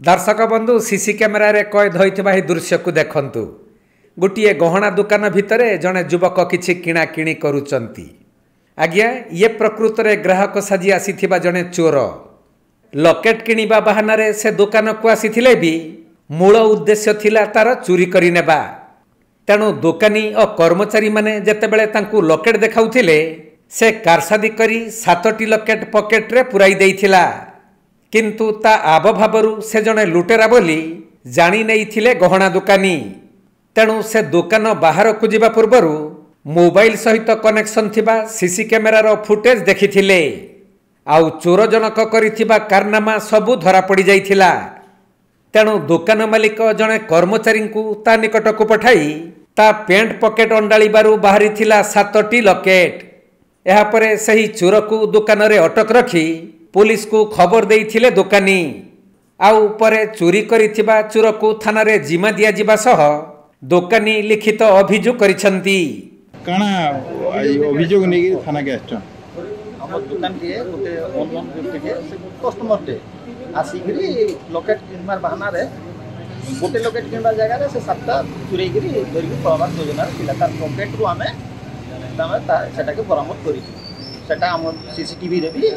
दर्शक बंधु CC camera कैद होइथिबा ही दृश्य को देखंतु। गोटे गहना दुकान भितर जड़े युवक किछि किणाकिणी करुचंती। आज्ञा ये प्रकृत में ग्राहक साजी आसीथिबा जड़े चोर लकेट किणिबा बाहाना से दुकान को आसीथिले भी मूल उद्देश्य थिला तार चोरी करि नेबा। तेणु दुकानी और कर्मचारी माने जेतेबेले तांकु लकेट देखाउथिले से कारसादी करी 7टी लकेट पकेट रे पुराई देइथिला। किंतु ता आबभाबरू से जड़े लुटेरा बोली जानी नहीं गहना दुकानी। तेणु से दुकान बाहर को जिबा पूर्वरु मोबाइल सहित कनेक्शन थिबा सीसी कैमेरार फुटेज देखिथिले। आउ चोर जनक करिथिबा कारनामा सबु धरा पड़ी जाइथिला। तेणु दुकान मालिक जड़े कर्मचारी को ता निकट को पठाई ता पेंट पकेट अंडाळिबारु बाहरी थिला 7टी लकेट। एहापरे सही चोर को दुकान रे अटक रखी पुलिस को खबर देइथिले दुकानी। आउ परे चोरी करिथिबा चोर को थाना रे जिम्मा दिया जिबा सह दुकानी लिखित अभियोग करिसंती। काना अभियोग नै थाना के आछन हमर दुकान के गोटे ऑनलाइन व्यक्ति के कस्टमर टे आसीकरी लकेट किनबार बहाना रे गोटे लकेट किनबार जगह रे से 7टा चुरै गिरी धरि पवार योजना पिला तार पॉकेट रो हमें सेटा के बरामद करी। सेटा हमर सीसीटीवी रे भी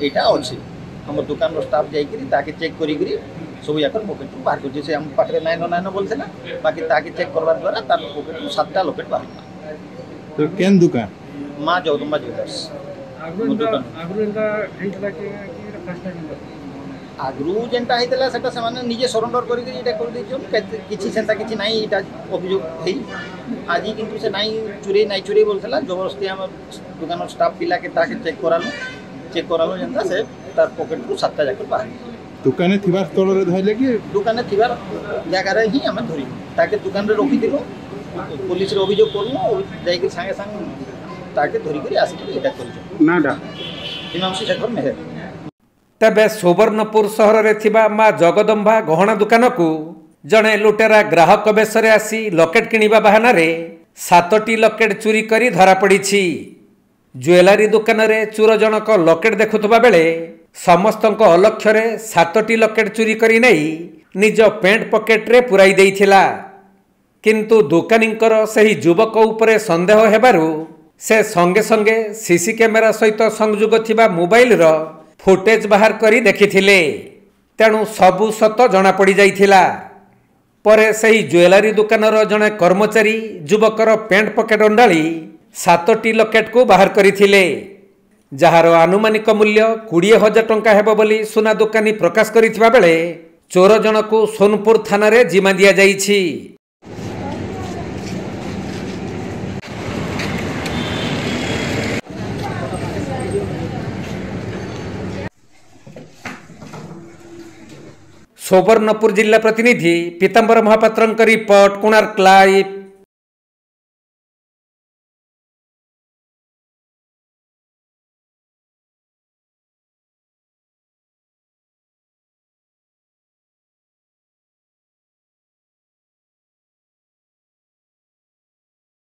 एटा अछि। हमर दुकान रो स्टाफ जाई करी ताके चेक करी करी सब याकर पॉकेट रो बाहर कर जैसे हम पाखरे 999 बोलथेला बाकी ताके चेक करबार द्वारा तार पॉकेट रो 7टा लकेट बाहर। तो केन दुकान मां जगदम्बा ज्वेलर्स आगरू जेनटा हेतला सेटा समान निजे सरेंडर करी करी एटा कर दिछन किछि सेंता किछि नाही एटा अभियोग हेई आज किंतु से नाही चुरी बोलथला जबरदस्ती हम दुकान स्टाफ पिला के ताके चेक करालो जेनता से तार पॉकेट को 7टा जाकर बाहर दुकाने थिबार स्थल रे धइले कि दुकाने थिबार जगह रे ही हम धरि ताके दुकान रे रोकी दिलो पुलिस रे अभियोग करलो जाई के संगे संग ताके धरि करी आसी एटा करियो नाडा हिमांशु शेखर मेहर। तेबे सुवर्णपुर सहर रे थिबा मां जगदम्बा गहना दुकान को जड़े लुटेरा ग्राहक बेसरे आसी लकेट किणिबा बहाना रे 7टी लकेट चोरी करी धरा पड़ी। ज्वेलरी दुकान रे चोर जनक लकेट देखुथबा बेले समस्तक अलक्ष्य रे 7टी लकेट चोरी करी नहीं निज पेंट पकेट रे पुराई देइथिला। किंतु दुकानींकर सही युवक उपरे संदेह हेबारु से संगे संगे सीसी कैमेरा सहित संयोग थिबा मोबाइल रो फुटेज बाहर करी देखिथिले। तेणु सबु सत जना पड़ी जाइथिला। परे सही ज्वेलरी दुकान रो जने कर्मचारी युवकर पेंट पकेट अंडाली 7टी लकेट को बाहर करिथिले। जहार आनुमानिक मूल्य 20,000 टंका हेबो बोली सुना दुकानी प्रकाश करिथिबा बेले चोर जनकू सोनपुर थाना रे जिम्मा दिया जाइछि। सुवर्णपुर जिला प्रतिनिधि पीताम्बर महापात्र रिपोर्ट, कोणार्क लाइव।